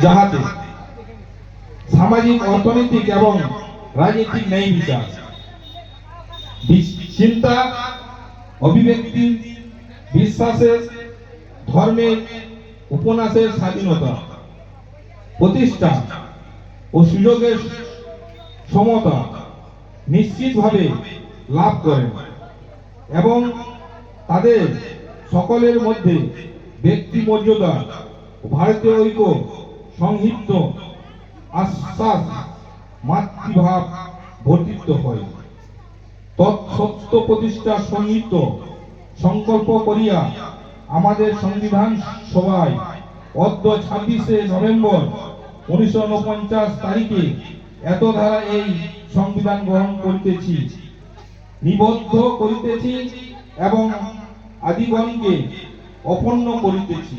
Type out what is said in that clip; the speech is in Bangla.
যাহাতে সামাজিক, অর্থনৈতিক এবং রাজনৈতিক ন্যায় বিচার, চিন্তা, অভিব্যক্তি, বিশ্বাসের, ধর্মের, উপন্যাসের স্বাধীনতা প্রতিষ্ঠা ও সুযোগের সমতা নিশ্চিতভাবে লাভ করেন এবং তাদের সকলের মধ্যে ব্যক্তি মর্যাদা, ভারতীয় ঐক্য, সংহিত আশ্বাস, মাতৃভাব বর্ধিত হয়। তৎসত্য প্রতিষ্ঠা সংহিত সংকল্প করিয়া আমাদের সংবিধান সভায় অদ্য 26শে নভেম্বর 1949 তারিখে এত ধারা এই সংবিধান গ্রহণ করিতেছি, নিবদ্ধ করিতেছি এবং আদিগণকে অপন্ন করিতেছি।